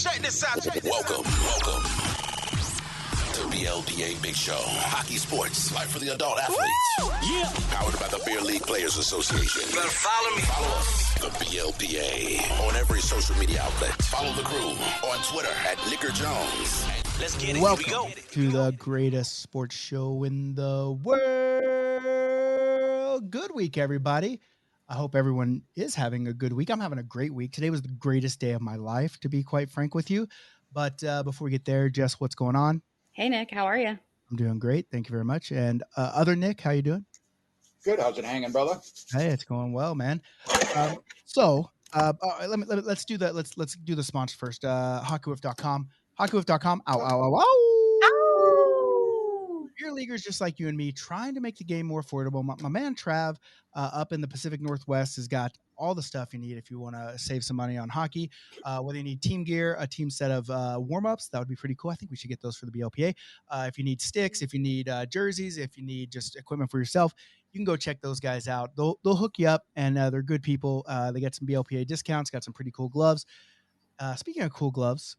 Check this out. Welcome to BLPA Big Show. Hockey sports, life for the adult athletes. Woo! Yeah. Powered by the Beer League Players Association. Better follow me. Follow us, the BLPA, on every social media outlet. Follow the crew on Twitter at Nicker Jones. Let's get it. Welcome Here we go. to the greatest sports show in the world. Good week, everybody. I hope everyone is having a good week. I'm having a great week. Today was the greatest day of my life, to be quite frank with you. But before we get there, Jess, what's going on? Hey, Nick. How are you? I'm doing great. Thank you very much. And other Nick, how you doing? Good. How's it hanging, brother? Hey, it's going well, man. Let's do that. Let's do the sponsor first. HockeyWolf.com. HockeyWolf.com. Ow, ow, ow, ow. Beer leaguers just like you and me trying to make the game more affordable. My man Trav up in the Pacific Northwest has got all the stuff you need if you want to save some money on hockey. Whether you need team gear, a team set of warm-ups, that would be pretty cool. I think we should get those for the BLPA. If you need sticks, if you need jerseys, if you need just equipment for yourself, you can go check those guys out. They'll hook you up, and they're good people. They got some BLPA discounts, got some pretty cool gloves. Speaking of cool gloves,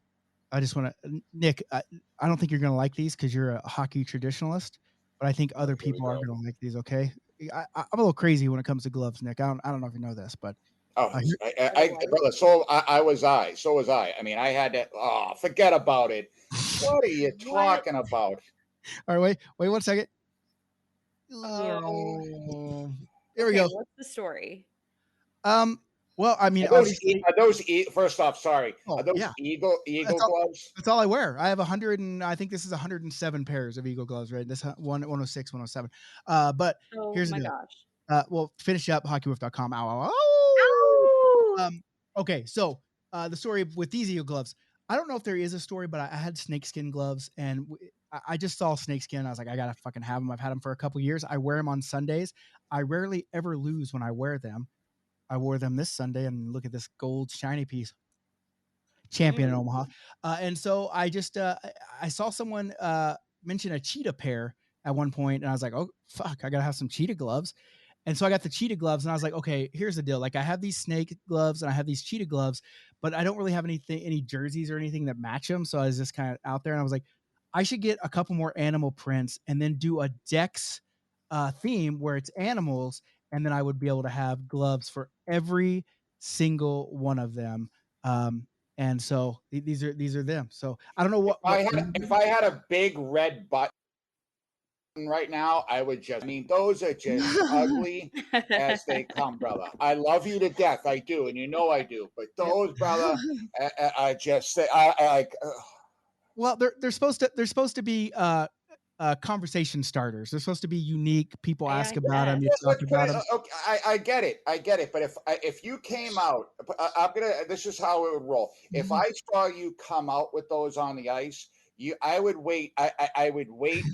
I just want to, Nick, I don't think you're going to like these because you're a hockey traditionalist, but I think other people are going to like these, okay? I'm a little crazy when it comes to gloves, Nick. I don't know if you know this, but. Brother, so was I. I mean, I had to, forget about it. What are you talking about? All right, wait 1 second. Here we go. What's the story? Well, I mean, first off, sorry. Are those Eagle gloves? That's all I wear. I have 100 and I think this is 107 pairs of Eagle gloves, right? This 106, 107. But here's the deal. Gosh. Well, finish up hockeywolf.com. Ow. Okay, so the story with these Eagle gloves, I don't know if there is a story, but I had snakeskin gloves and I just saw snakeskin. I was like, I gotta fucking have them. I've had them for a couple years. I wear them on Sundays. I rarely ever lose when I wear them. I wore them this Sunday, and look at this gold shiny piece. Champion in Omaha. And so I just I saw someone mention a cheetah pair at one point, and I was like, oh fuck, I gotta have some cheetah gloves. And so I got the cheetah gloves, and I was like, okay, here's the deal. Like I have these snake gloves and I have these cheetah gloves, but I don't really have any jerseys or anything that match them. So I was just kind of out there, and I was like, I should get a couple more animal prints and then do a Dex theme where it's animals. And then I would be able to have gloves for every single one of them. And so these are them. So I don't know what if I had a big red button right now, I would those are just ugly as they come, brother. I love you to death. I do. And you know I do. But those, brother, I just say, well, they're supposed to be conversation starters. They're supposed to be unique. People ask about them. You talk about them. Okay, I get it. But if you came out, this is how it would roll. If I saw you come out with those on the ice, I would wait. I would wait,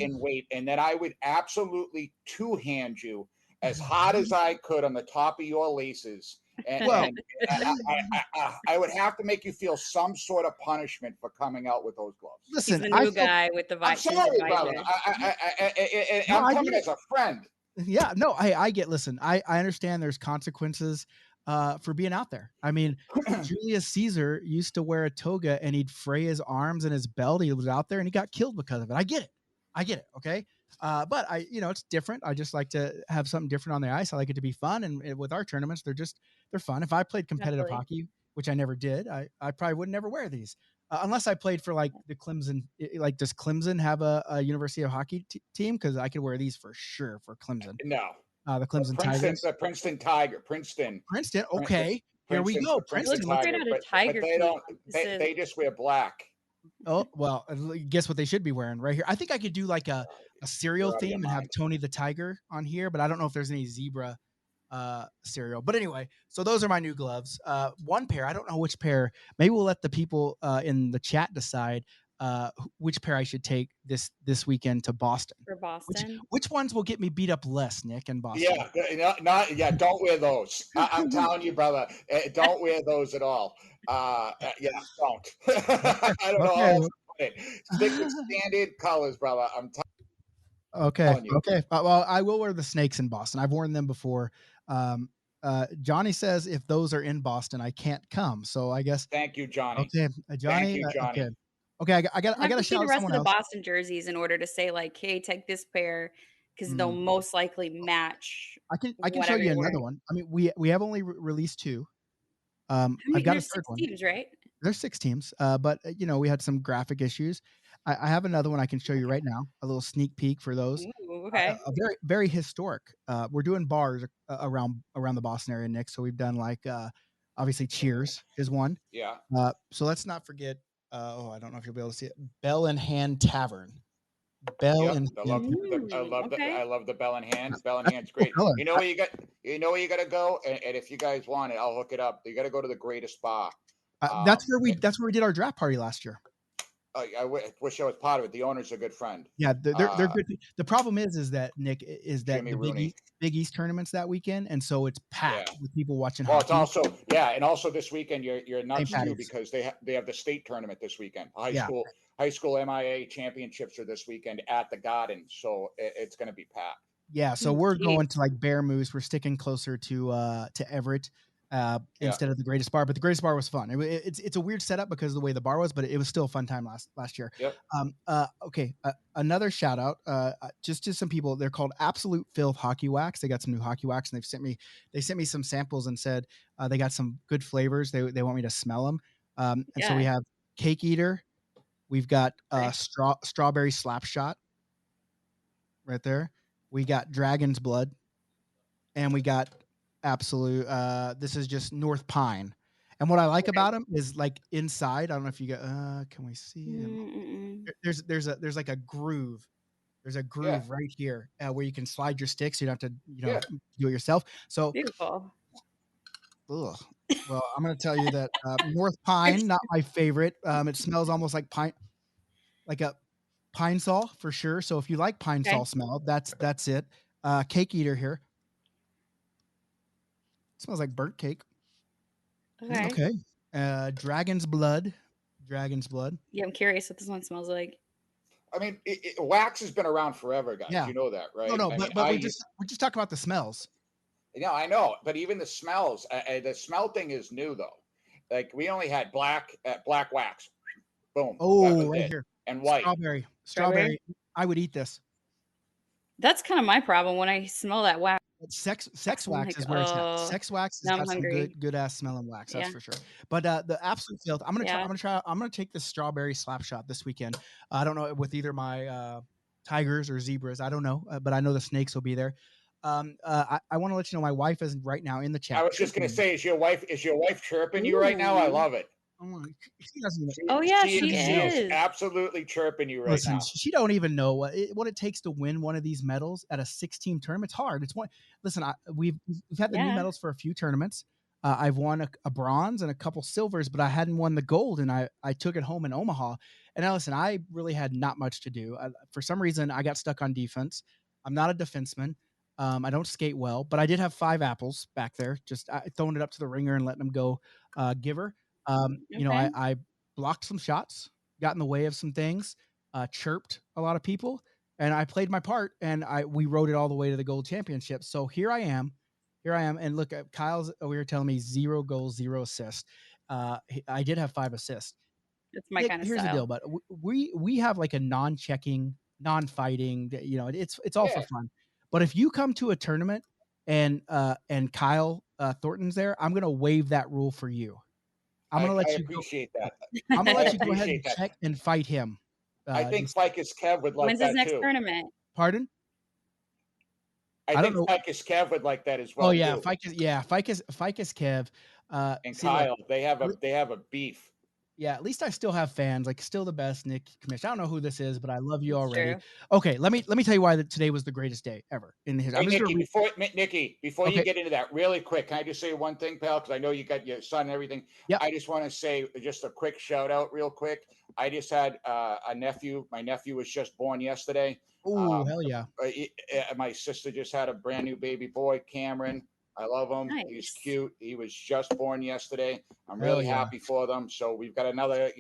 and then I would absolutely two-hand you as hard as I could on the top of your laces. And I would have to make you feel some sort of punishment for coming out with those gloves. Listen, he's the new guy with the I'm sorry, brother. I'm coming as a friend. Yeah, no, I get. Listen, I understand. There's consequences for being out there. I mean, Julius Caesar used to wear a toga and he'd fray his arms and his belt. He was out there and he got killed because of it. I get it. Okay. But it's different. I just like to have something different on the ice. I like it to be fun. And with our tournaments, they're fun. If I played competitive hockey, which I never did, I probably would never wear these unless I played for like the Clemson. Like, does Clemson have a University of Hockey team? Cause I could wear these for sure for Clemson. No, the Clemson Tigers, the Princeton Tiger, Princeton. Okay. Here we go. Princeton Tiger. But they don't, they just wear black. Oh, well, guess what they should be wearing right here. I think I could do like a cereal theme and have Tony the Tiger on here, but I don't know if there's any zebra cereal. But anyway, so those are my new gloves. One pair, I don't know which pair. Maybe we'll let the people in the chat decide which pair I should take this weekend to Boston. For Boston, which ones will get me beat up less, Nick, in Boston? Yeah, don't wear those. I'm telling you, brother, don't wear those at all. Don't. I don't know. Stick with standard colors, brother. Okay. Well, I will wear the snakes in Boston. I've worn them before. Johnny says if those are in Boston, I can't come. So I guess Thank you, Johnny. okay, Johnny. Thank you, Johnny. Okay, okay. I I have got to to see shout the out rest someone of the else. Boston jerseys in order to say like, hey, take this pair because they'll Mm. most likely match I can show whatever you you're another wearing. one. I mean, we have only released 2. How I've many? got a There's third six one. teams, right? There's 6 teams, but you know we had some graphic issues. I have another one I can show you right now. A little sneak peek for those. Ooh, okay. A very historic. We're doing bars around the Boston area, Nick. So we've done like obviously Cheers is one. Yeah. So let's not forget. I don't know if you'll be able to see it. Bell in Hand Tavern. Bell Yep. in I Hand. love Okay. I love the Bell in Hand. Bell in That's Hand's a cool great. color. You know where you got to go, and if you guys want it, I'll hook it up. You got to go to the Greatest Bar. That's where we did our draft party last year. Wish I was part of it. The owner's a good friend. Yeah, they're good. The problem is that Nick is that Jimmy the Rooney. Big East tournament's that weekend, and so it's packed Yeah. with people watching Well, it's hockey. also and also this weekend you're nuts too Patty's. because they have the state tournament this weekend. Yeah. High school MIA championships are this weekend at the Garden, so it's going to be packed. Yeah, so we're Geez. going to like Bear Moose. We're sticking closer to Everett instead of the Greatest Bar. But the Greatest Bar was fun. It's a weird setup because of the way the bar was, but it was still a fun time last year. Yep. Okay, another shout out just to some people. They're called Absolute Filth Hockey Wax. They got some new hockey wax, and they sent me some samples and said they got some good flavors. They want me to smell them. And so we have Cake Eater. We've got Strawberry Slap Shot right there. We got Dragon's Blood, and we got Absolute. This is just North Pine. And what I like about them is like inside. I don't know if you got. Can we see him? There's like a groove. There's a groove right here where you can slide your sticks. So you don't have to do it yourself. So Beautiful. ugh. Well, I'm going to tell you that North Pine, not my favorite. It smells almost like pine, like a Pine Sol for sure. So if you like Pine Sol smell, that's it. Cake Eater here. Smells like burnt cake. Okay. Dragon's Blood. Dragon's Blood. Yeah, I'm curious what this one smells like. I mean, wax has been around forever, guys. Yeah. You know that, right? No, but we're just talking about the smells. Yeah, I know, but even the smells, the smell thing is new though. Like we only had black wax, boom. Oh, right here, and white. Strawberry. I would eat this. That's kind of my problem when I smell that wax. Sex wax is where it's at. Sex wax has got some good ass smelling wax, that's for sure. But the Absolute Filth, I'm gonna take this Strawberry Slap Shot this weekend. I don't know with either my tigers or zebras. I don't know, but I know the snakes will be there. I want to let you know my wife is right now in the chat. I was just gonna say, is your wife chirping you right now? I love it. She is absolutely chirping you right now. She don't even know what it takes to win one of these medals at a 6-team tournament. It's hard. It's one. Listen, we've had the new medals for a few tournaments. I've won a bronze and a couple silvers, but I hadn't won the gold, and I took it home in Omaha. And now, listen, I really had not much to do. For some reason, I got stuck on defense. I'm not a defenseman. I don't skate well, but I did have 5 apples back there, just throwing it up to the ringer and letting them go giver. You know, I blocked some shots, got in the way of some things, chirped a lot of people, and I played my part, and we rode it all the way to the gold championship. So here I am, and look at Kyle's over here telling me 0 goals, 0 assists. I did have 5 assists. That's my kind of here's style. the deal, but we have like a non-checking, non-fighting. You know, it's all for fun. But if you come to a tournament and Kyle Thornton's there, I'm gonna waive that rule for you. I'm gonna let you appreciate that. I'm gonna let you go ahead and check and fight him. I think Ficus Kev would like when's that his next too. tournament? Pardon? I think Ficus Kev would like that as well. Oh yeah, too. Ficus Kev. And Kyle, they have a beef. Yeah, at least I still have fans. Like, still the best, Nick Commish. I don't know who this is, but I love you already. True. Okay, let me tell you why today was the greatest day ever in the history. Nikki, before you get into that, really quick, can I just say one thing, pal? Because I know you got your son and everything. Yeah. I just want to say just a quick shout out, real quick. I just had a nephew. My nephew was just born yesterday. Oh, hell yeah! My sister just had a brand new baby boy, Cameron. I love him. Nice. He's cute. He was just born yesterday. I'm Hell really yeah. happy for them. So we've got another,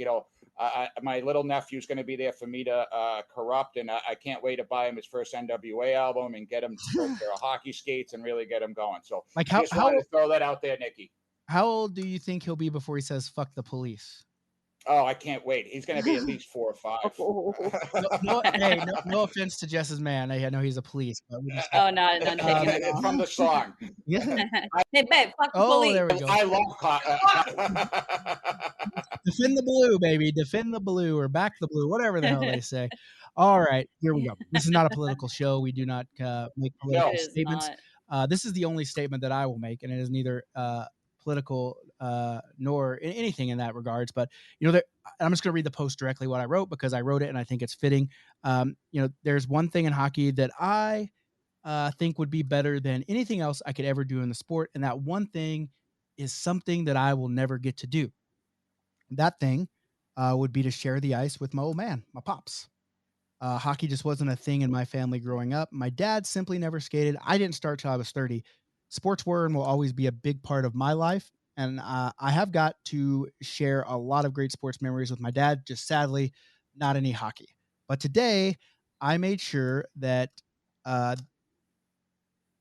my little nephew's going to be there for me to corrupt, and I can't wait to buy him his first NWA album and get him a pair of hockey skates and really get him going. So Like just wanted to throw that out there, Nikki. how old do you think he'll be before he says "fuck the police"? Oh, I can't wait. He's going to be at least 4 or 5. Hey, no offense to Jess's man. I know he's a police, but we just Oh, not taking it off. From the song. yeah. Hey, babe, fuck the Oh, police. there we go. I love Defend the blue, baby. Defend the blue or back the blue, whatever the hell they say. All right, here we go. This is not a political show. We do not make political It is statements. not. This is the only statement that I will make, and it is neither political nor anything in that regards. But I'm just going to read the post directly what I wrote because I wrote it and I think it's fitting. There's one thing in hockey that I think would be better than anything else I could ever do in the sport, and that one thing is something that I will never get to do. That thing would be to share the ice with my old man, my pops. Hockey just wasn't a thing in my family growing up. My dad simply never skated. I didn't start till I was 30. Sports were and will always be a big part of my life. And I have got to share a lot of great sports memories with my dad, just sadly, not any hockey. But today, I made sure that that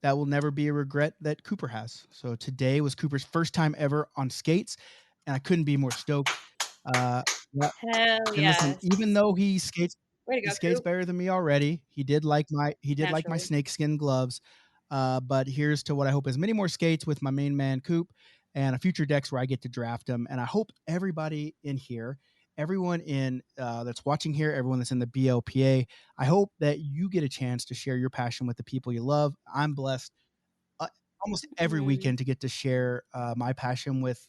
will never be a regret that Cooper has. So today was Cooper's first time ever on skates, and I couldn't be more stoked. Hell And listen, yes. even though he skates Way to go, Coop. better than me already, he did like my Naturally. snakeskin gloves. But here's to what I hope is many more skates with my main man Coop and a future Dex where I get to draft him. And I hope everybody in here, everyone in that's watching here, everyone that's in the BLPA, I hope that you get a chance to share your passion with the people you love. I'm blessed almost every weekend to get to share my passion with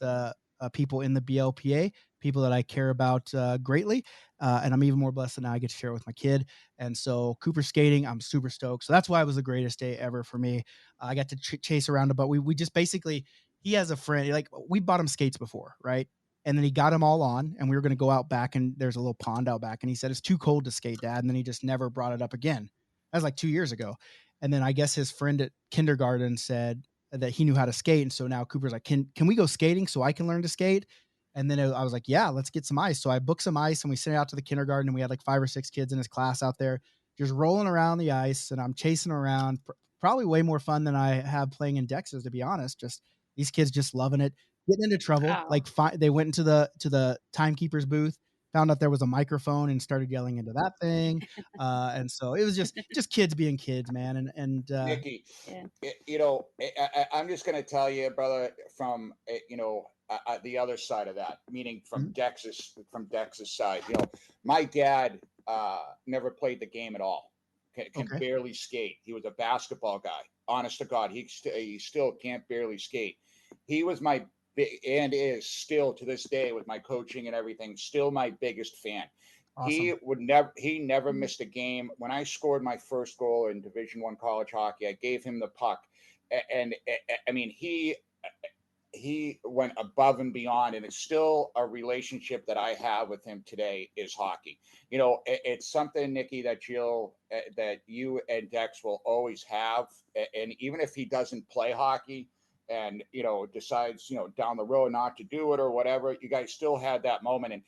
people in the BLPA, people that I care about greatly. And I'm even more blessed that now I get to share with my kid. And so Cooper skating, I'm super stoked. So that's why it was the greatest day ever for me. I got to chase around, but we just basically, he has a friend, like we bought him skates before, right? And then he got them all on and we were going to go out back and there's a little pond out back. And he said, it's too cold to skate, Dad. And then he just never brought it up again. That was like 2 years ago. And then I guess his friend at kindergarten said that he knew how to skate. And so now Cooper's like, can we go skating so I can learn to skate? And then I was like, yeah, let's get some ice. So I booked some ice and we sent it out to the kindergarten and we had like 5 or 6 kids in his class out there just rolling around the ice. And I'm chasing around, probably way more fun than I have playing in Dex's, to be honest. Just these kids just loving it, getting into trouble. Wow. Like they went into the timekeeper's booth, found out there was a microphone and started yelling into that thing. And so it was just kids being kids, man. And Nikki, yeah. I'm just going to tell you, brother, from the other side of that, meaning from Dex's side. My dad never played the game at all. Can barely skate. He was a basketball guy. Honest to God, he still can't barely skate. He was my and is still to this day with my coaching and everything, still my biggest fan. Awesome. He never missed a game. When I scored my first goal in Division I college hockey, I gave him the puck, and I mean he went above and beyond, and it's still a relationship that I have with him today is hockey. It's something, Nikki, that you and Dex will always have, and even if he doesn't play hockey and decides down the road not to do it or whatever, you guys still had that moment. And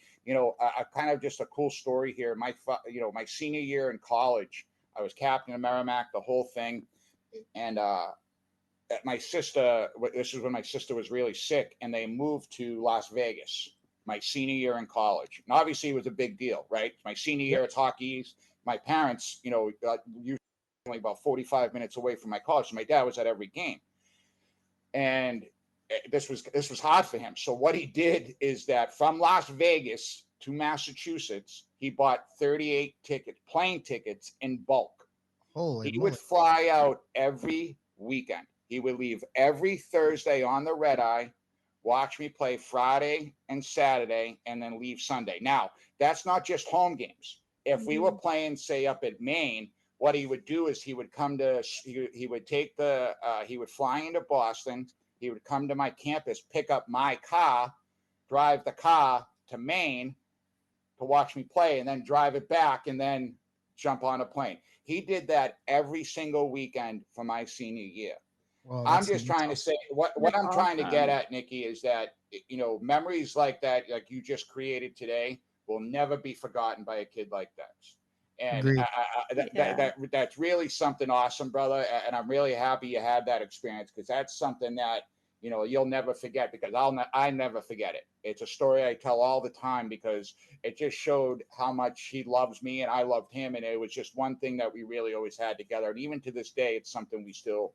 I kind of just a cool story here. My senior year in college, I was captain of Merrimack, the whole thing, and my sister, this is when my sister was really sick, and they moved to Las Vegas my senior year in college. And obviously it was a big deal, right? My senior year, it's hockey. My parents, usually about 45 minutes away from my college. So my dad was at every game. And this was hard for him. So what he did is that from Las Vegas to Massachusetts, he bought 38 plane tickets in bulk. He would fly out every weekend. He would leave every Thursday on the red eye, watch me play Friday and Saturday, and then leave Sunday. Now, that's not just home games. If we were playing, say, up at Maine, what he would do is he would fly into Boston. He would come to my campus, pick up my car, drive the car to Maine to watch me play, and then drive it back and then jump on a plane. He did that every single weekend for my senior year. Well, I'm just trying to say what That's I'm trying to get awesome. at, Nikki, is that memories like that, like you just created today, will never be forgotten by a kid like that. And agreed. Yeah. that's really something awesome, brother. And I'm really happy you had that experience, because that's something that you'll never forget, because I never forget it. It's a story I tell all the time, because it just showed how much he loves me and I loved him, and it was just one thing that we really always had together. And even to this day, it's something we still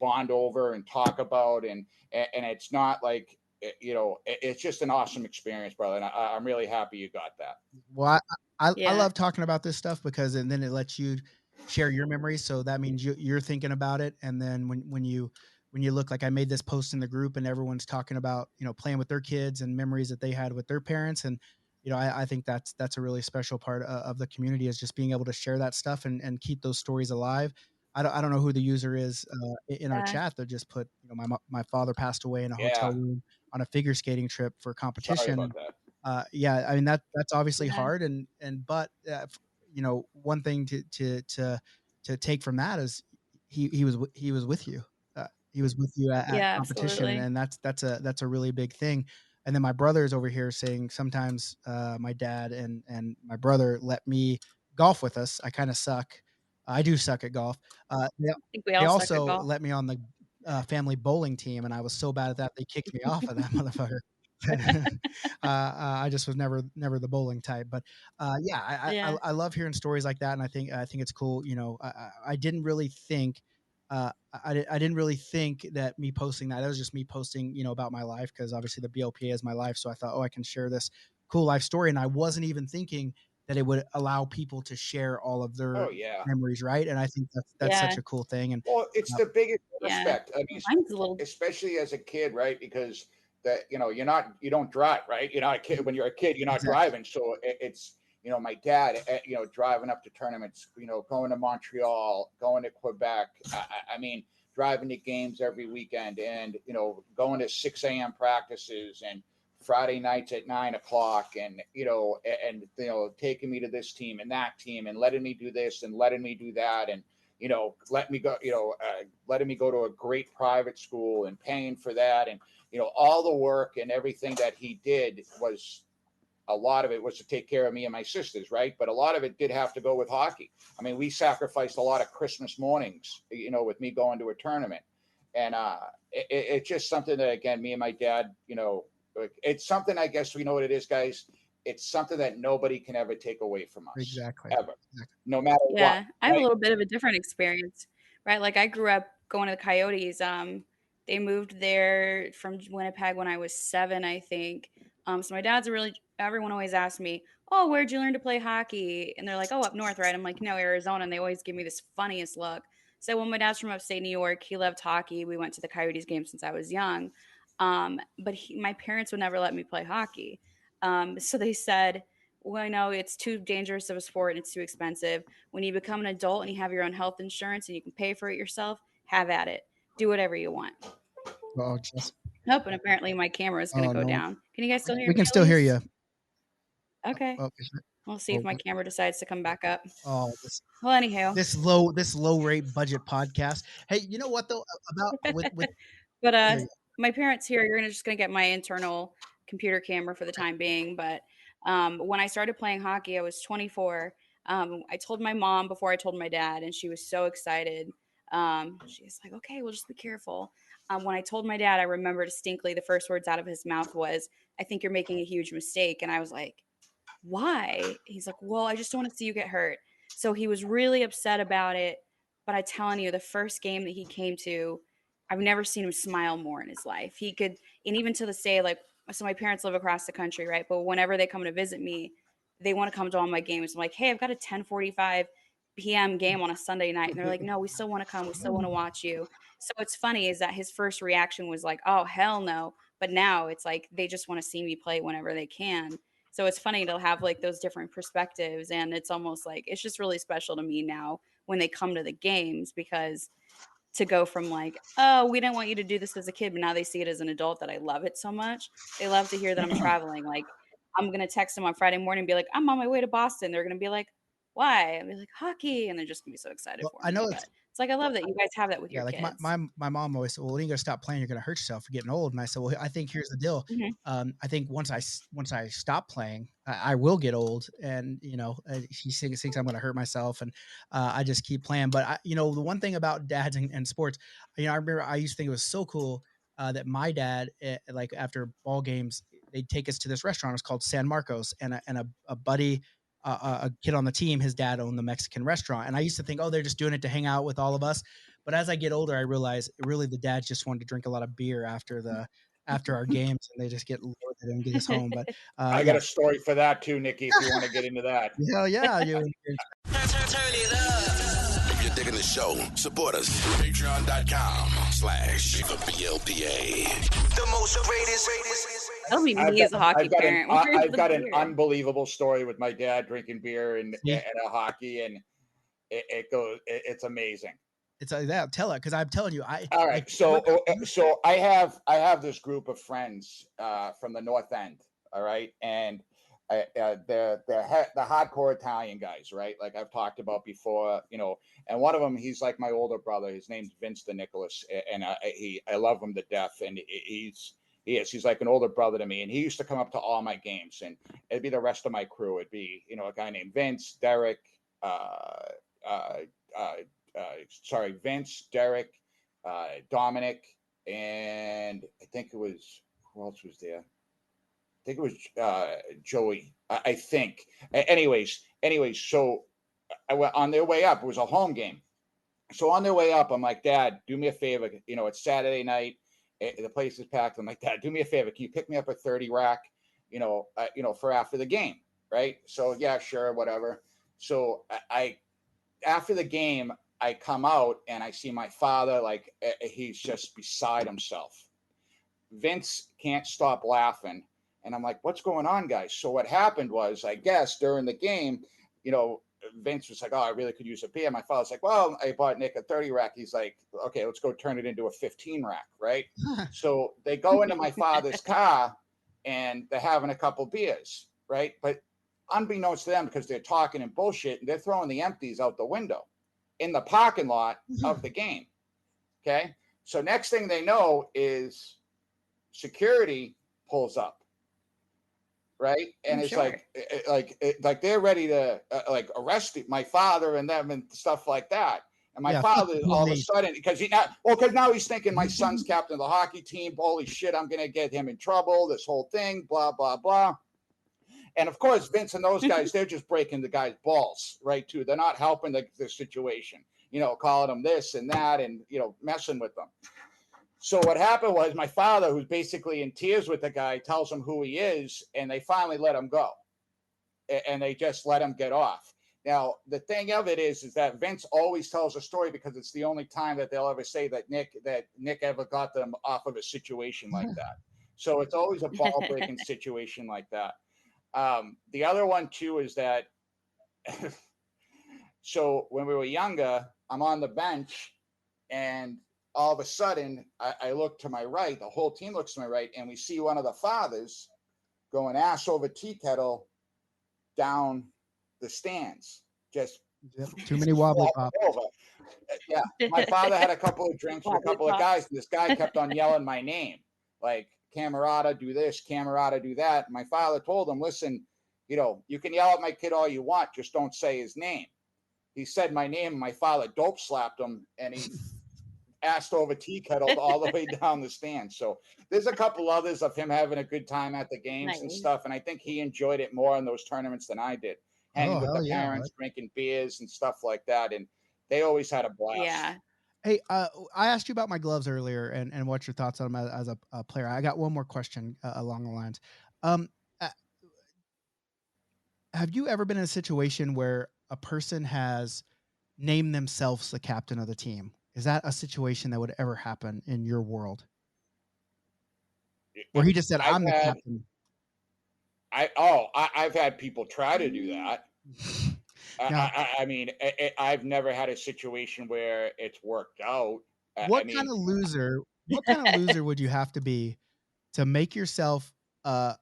bond over and talk about, and it's not like it's just an awesome experience, brother. And I'm really happy you got that. Well, I Yeah. love talking about this stuff because and then it lets you share your memories. So that means you're thinking about it, and then when you look, like I made this post in the group and everyone's talking about playing with their kids and memories that they had with their parents, and I think that's a really special part of the community, is just being able to share that stuff and keep those stories alive. I don't know who the user is in our Yeah. chat that just put my father passed away in a hotel Yeah. room on a figure skating trip for Sorry competition. about And that. yeah, I mean that's obviously Yeah. hard, but one thing to take from that is he was with you. He was with you at Yeah, competition, absolutely. and that's a really big thing. And then my brother's over here saying sometimes my dad and my brother let me golf with us. I kind of suck. I do suck at golf. They, I think we they all suck at also golf. let me on the family bowling team, and I was so bad at that they kicked me off of that motherfucker. I just was never the bowling type, but yeah, Yeah. I love hearing stories like that, and I think it's cool. I didn't really think. I didn't really think that me posting that, it was just me posting, about my life, because obviously the BLPA is my life. So I thought, oh, I can share this cool life story. And I wasn't even thinking that it would allow people to share all of Oh their yeah. memories. Right. And I think that's Yeah. such a cool thing. And Well, it's uh, the biggest Yeah. respect. I mean, Mine's a little especially as a kid, right? Because that you don't drive, right? You're not a kid when you're a kid. You're not exactly. driving, so it's my dad, driving up to tournaments, going to Montreal, going to Quebec. I mean, driving to games every weekend, and going to 6 a.m. practices, and Friday nights at 9 o'clock, and taking me to this team and that team, and letting me do this and letting me do that, and let me go, letting me go to a great private school and paying for that. And, all the work and everything that he did was, a lot of it was to take care of me and my sisters, right? But a lot of it did have to go with hockey. I mean, we sacrificed a lot of Christmas mornings, with me going to a tournament. And it's just something that, again, me and my dad, it's something, I guess, we know what it is, guys. It's something that nobody can ever take away from us, Exactly. ever, no matter what, Yeah, I have a right? little bit of a different experience, right? Like I grew up going to the Coyotes. They moved there from Winnipeg when I was 7, I think. So my dad's a really everyone always asks me, "Oh, where'd you learn to play hockey?" And they're like, "Oh, up north, right?" I'm like, "No, Arizona." And they always give me this funniest look. So when my dad's from upstate New York, he loved hockey. We went to the Coyotes game since I was young. But my parents would never let me play hockey. So they said, well, no, it's too dangerous of a sport and it's too expensive. When you become an adult and you have your own health insurance and you can pay for it yourself, have at it. Do whatever you want. Oh, just Nope. And apparently my camera is going to oh go no, down. Can you guys still hear we me can at still hear least? you. Okay. Oh, We'll see if oh, my camera decides to come back up. oh, Well, anyhow, this low rate budget podcast. Hey, you know what though about with but there you my parents here, you're just going to get my internal computer camera for the time being. But when I started playing hockey, I was 24. I told my mom before I told my dad, and she was so excited. She's like, "Okay, we'll just be careful." When I told my dad, I remember distinctly the first words out of his mouth was, "I think you're making a huge mistake," and I was like, why? He's like, well, I just don't want to see you get hurt. So he was really upset about it. But I telling you, the first game that he came to, I've never seen him smile more in his life. He could, and even to this day, like, so my parents live across the country, right? But whenever they come to visit me, they want to come to all my games. I'm like, hey, I've got a 10:45 p.m. game on a Sunday night. And they're like, no, we still want to come. We still want to watch you. So what's funny is that his first reaction was like, oh, hell no. But now it's like they just want to see me play whenever they can. So it's funny to have like those different perspectives. And it's almost like it's just really special to me now when they come to the games because to go from like, oh, we didn't want you to do this as a kid, but now they see it as an adult that I love it so much. They love to hear that I'm traveling. Like I'm gonna text them on Friday morning and be like, I'm on my way to Boston. They're gonna be like, why? I'll be like, hockey, and they're just gonna be so excited well, for I me. know But It's like, I love that you guys have that with Yeah, your like kids. my mom always said, "Well, when you gonna stop playing, you're gonna hurt yourself. You're getting old." And I said, "Well, I think here's the deal. Mhm. I think once I stop playing, I will get old, and she thinks I'm gonna hurt myself, and I just keep playing. But the one thing about dads and sports, I remember I used to think it was so cool that my dad, like after ball games, they'd take us to this restaurant. It's called San Marcos, and a buddy. A kid on the team, his dad owned the Mexican restaurant, and I used to think, oh, they're just doing it to hang out with all of us. But as I get older, I realize really the dads just wanted to drink a lot of beer after our games, and they just get loaded and get us home. But I got yeah, a story for that too, Nikki, if you want to get into that. hell yeah, Turn it up. If you're digging the show, support us. Patreon.com/BLPA. The most greatest. That'll be me as a hockey parent. Where's I've the got an beer? unbelievable story with my dad drinking beer and See? at a hockey, and it's amazing. It's like that. Tell it, because I'm telling you, All right, so I have this group of friends from the North End. All right, and they're the hardcore Italian guys, right? Like I've talked about before, and one of them, he's like my older brother. His name's Vince DeNicholas, and I love him to death, and he's like an older brother to me, and he used to come up to all my games, and it'd be the rest of my crew. It'd be a guy named Vince, Derek, Vince, Derek, Dominic, and I think it was who else was there? I think it was Joey. I think. Anyways, so I went on their way up. It was a home game. So on their way up, I'm like, Dad, do me a favor. It's Saturday night. The place is packed. I'm like, Dad, do me a favor. Can you pick me up a 30 rack? For after the game, right? So yeah, sure, whatever. So I after the game, I come out and I see my father, like he's just beside himself. Vince can't stop laughing. And I'm like, what's going on, guys? So what happened was, I guess, during the game, Vince was like, oh, I really could use a beer. My father's like, well, I bought Nick a 30 rack. He's like, okay, let's go turn it into a 15 rack, right? So they go into my father's car and they're having a couple beers, right? But unbeknownst to them, because they're talking and bullshit, and they're throwing the empties out the window in the parking lot of the game. Okay. So next thing they know is security pulls up. Right. And it's sure. like they're ready to arrest my father and them and stuff like that. And my father all of a sudden, because now he's thinking my son's captain of the hockey team. Holy shit, I'm going to get him in trouble. This whole thing, blah, blah, blah. And of course, Vince and those guys, they're just breaking the guy's balls, right, too. They're not helping the situation, calling them this and that and, messing with them. So what happened was my father, who's basically in tears with the guy, tells him who he is, and they finally let him go. And they just let him get off. Now, the thing of it is that Vince always tells a story because it's the only time that they'll ever say that Nick ever got them off of a situation like that. So it's always a ball-breaking situation like that. The other one, too, is that so when we were younger, I'm on the bench, and all of a sudden, I look to my right, the whole team looks to my right, and we see one of the fathers going ass over tea kettle down the stands. Just too many wobbly pop. Yeah, my father had a couple of drinks with a couple of guys, and this guy kept on yelling my name, like, Camarada, do this, Camarada, do that. My father told him, listen, you can yell at my kid all you want, just don't say his name. He said my name, and my father dope slapped him, and he assed over tea kettle all the way down the stand. So there's a couple others of him having a good time at the games and stuff. And I think he enjoyed it more in those tournaments than I did, hanging with the parents, drinking beers and stuff like that. And they always had a blast. Yeah. Hey, I asked you about my gloves earlier and what your thoughts on them as a player. I got one more question along the lines. Have you ever been in a situation where a person has named themselves the captain of the team? Is that a situation that would ever happen in your world? Where he just said, I'm the captain. I've had people try to do that. I mean, I've never had a situation where it's worked out. What kind of loser would you have to be to make yourself a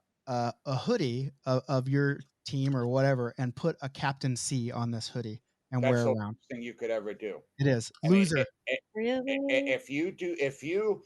hoodie of your team or whatever and put a Captain C on this hoodie? and That's wear the around. worst thing you could ever do. It is. I mean, Loser. Really? if you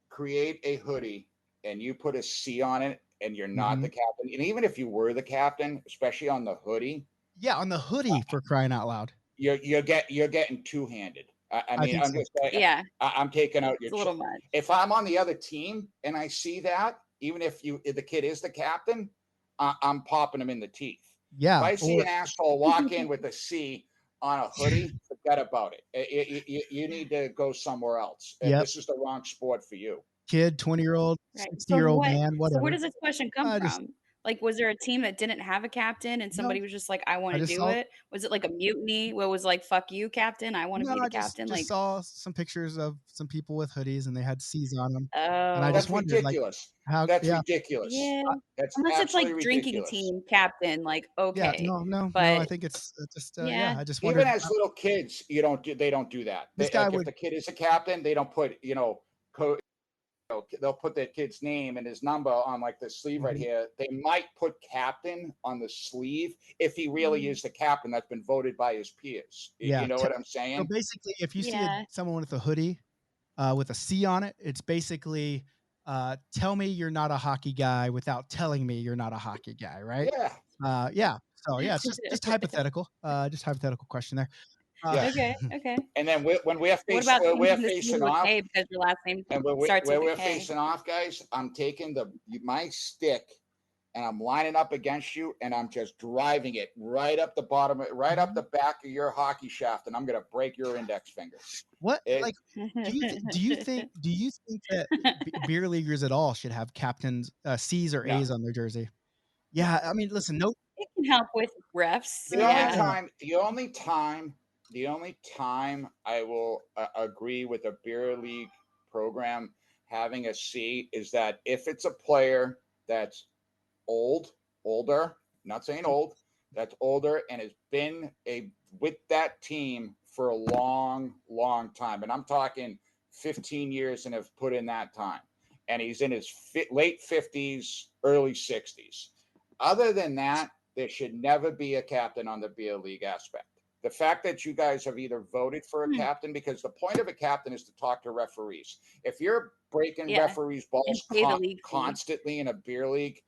create a hoodie and you put a C on it and you're not the captain, and even if you were the captain, especially on the hoodie, Yeah, on the hoodie, for crying out loud. you're getting two-handed. I I mean, think I'm so. just like, Yeah, I'm taking out your. it's a little much. If I'm on the other team and I see that, even if the kid is the captain, I'm popping him in the teeth. If Yeah. I see Or an asshole walk in with a C on a hoodie, forget about it. You need to go somewhere else. yep. This is the wrong sport for you. Kid, 20-year-old, Right. 60-year-old man, So where whatever. does this question come I just from? Like, was there a team that didn't have a captain and no, somebody was just like, I want I to just do saw it? Was it like a mutiny where it was like, fuck you, captain? I want to no, be the I just captain? just Like, saw some pictures of some people with hoodies and they had C's on them. And I oh, just That's wondered, like, ridiculous. how That's yeah. ridiculous. yeah. That's Unless it's like absolutely drinking ridiculous. team captain, like, Yeah, okay. no, I But think it's just yeah, yeah, I just Even wondered as little kids, they don't do that. this guy Like if would the kid is a captain, they don't put they'll put their kid's name and his number on like the sleeve right Mhm. here. They might put captain on the sleeve if he really mm, is the captain that's been voted by his peers. yeah. You know what I'm So saying? basically if you see yeah. someone with a hoodie with a C on it, it's basically tell me you're not a hockey guy without telling me you're not a hockey guy, right? Yeah, Yeah. So yeah, it's just hypothetical. Just hypothetical question there. Uh, yeah. Okay, okay. And then when What about we're changing the C facing to a off, K because your last name and starts where with a we're K? facing off, guys, I'm taking my stick and I'm lining up against you, and I'm just driving it right up the bottom, right up the back of your hockey shaft, and I'm gonna break your index finger. what It, like do you think that beer leaguers at all should have captains C's or no, A's on their jersey? no. Yeah, I mean, listen, no, It can help with refs. The only Yeah. time, the only time, the only time I will agree with a beer league program having a C is that if it's a player that's older, not saying old, that's older and has been with that team for a long time, and I'm talking 15 years and have put in that time, and he's in his late 50s, early 60s. Other than that, there should never be a captain on the beer league aspect. The fact that you guys have either voted for a Hmm. captain, because the point of a captain is to talk to referees. If you're breaking Yeah. referees' And balls pay the league fee. constantly in a beer league,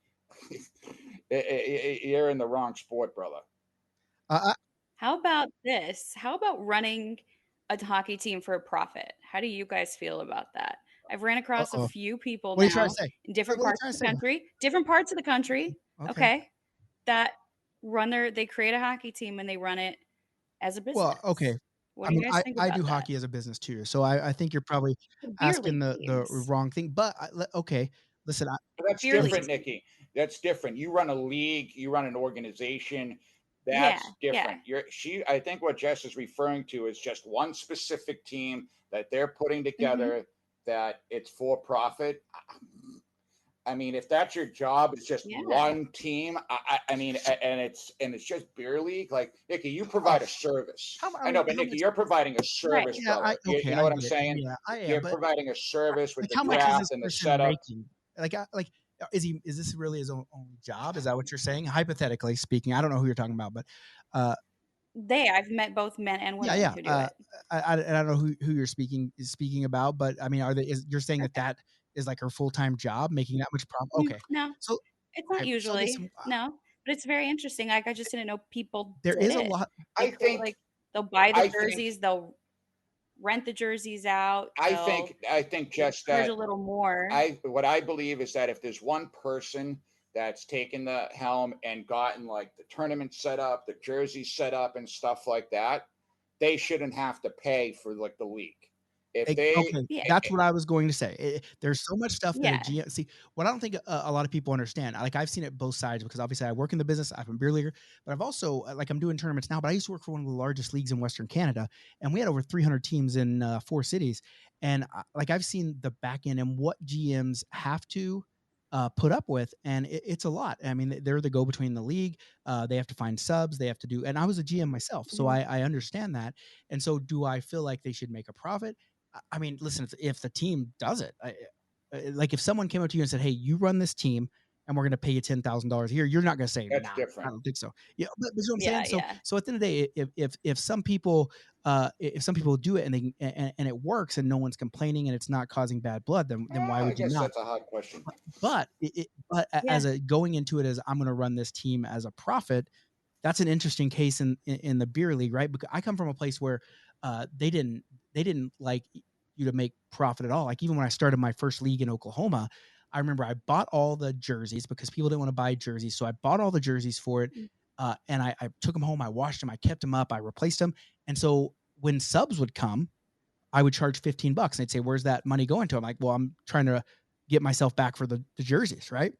you're in the wrong sport, brother. I, How about this? How about running a hockey team for a profit? How do you guys feel about that? I've ran across a uh-oh. few people What are you trying to now say? in different What are you parts trying of to the say? country, Okay. okay, that they create a hockey team and they run it as a Well, okay. business. What I do you mean, guys think I about do that? hockey as a business too, so I think you're probably The beer asking league the teams. wrong thing. But okay, listen, But that's Beer league different, teams. Nikki. That's different. You run a league, you run an organization. Yeah, That's yeah. different. I think what Jess is referring to is just one specific team that they're putting Mhm. together that it's for profit. I mean, if that's your job, it's just Yeah. one team. I mean, and it's just beer league. Like Nikki, you provide a service. I know, but how Nikki, much? you're providing a Right. service, Yeah, brother. You know I what I'm get it. saying? Yeah, I am. You're But providing a service with like, the how much is draft this and the person setup. making? Is this really his own job? Is that what you're saying? Hypothetically speaking, I don't know who you're talking about, but uh, I've met both men and yeah, women yeah. who do it. I don't know who you're speaking about, but I mean, you're saying Okay. that is like her full time job, making that much profit? Okay, No, so it's not okay, so usually. listen, No, but it's very interesting. Like, I just didn't know people there did is a it. lot. They I create think they'll buy the I think jerseys, they'll rent the jerseys out, I think just charge that a little more. what I believe is that if there's one person that's taken the helm and gotten like the tournament set up, the jersey set up and stuff like that, they shouldn't have to pay for like the league. If they Okay, Yeah, that's what I was going to say. There's so much stuff that a yeah. GM see, what I don't think a lot of people understand, like, I've seen it both sides because obviously I work in the business, I'm a beer leaguer, but I've also, like, I'm doing tournaments now, but I used to work for one of the largest leagues in Western Canada, and we had over 300 teams in 4 cities, and, like, I've seen the back end and what GMs have to, put up with, and it's a lot. I mean, they're the go-between in the league, they have to find subs, they have to do and I was a GM myself, so Mhm. I understand that, and so do I feel like they should make a profit? I mean, listen, if the team does it, like if someone came up to you and said, "Hey, you run this team. and we're going to pay you $10,000 a year, you're not going to say, That's nah, I different. don't think so. Yeah, but that's what I'm Yeah, saying. So, yeah. so at the end of the day, if some people, if some people do it and they and it works and no one's complaining and it's not causing bad blood, then why I would you guess not? that's a hard question. But Yeah. as a going into it as I'm going to run this team as a profit, that's an interesting case in the beer league, right? Because I come from a place where they didn't like you to make profit at all. Like even when I started my first league in Oklahoma, I remember I bought all the jerseys because people didn't want to buy jerseys, so I bought all the jerseys for it, and I took them home. I washed them, I kept them up, I replaced them, and so when subs would come, I would charge $15, and they'd say, "Where's that money going to?" I'm like, "Well, I'm trying to get myself back for the jerseys, right?"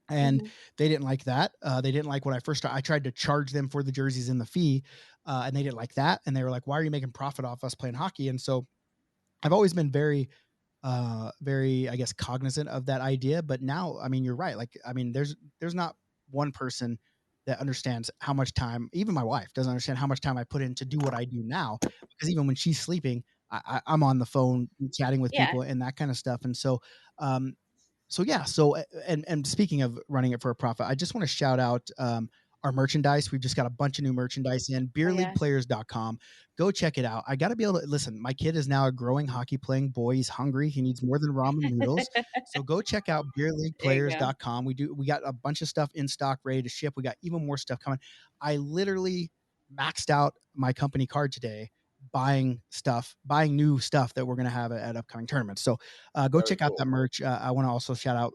And Mhm. they didn't like that. They didn't like when I first started. I tried to charge them for the jerseys and the fee, and they didn't like that. And they were like, "Why are you making profit off us playing hockey?" And so I've always been very, I guess, cognizant of that idea. But now, I mean, you're right. Like, I mean, there's not one person that understands how much time. Even my wife doesn't understand how much time I put in to do what I do now. Because even when she's sleeping, I'm on the phone chatting with Yeah. people and that kind of stuff. And um, so yeah, so and speaking of running it for a profit, I just want to shout out our merchandise. We've just got a bunch of new merchandise in Oh, yeah. beerleagueplayers.com. Go check it out. I got to be able to listen. My kid is now a growing hockey playing boy. He's hungry. He needs more than ramen noodles. So go check out There you go. beerleagueplayers.com. We got a bunch of stuff in stock ready to ship. We got even more stuff coming. I literally maxed out my company card today buying new stuff that we're going to have at upcoming tournaments. So go Very check out that cool. merch. I want to also shout out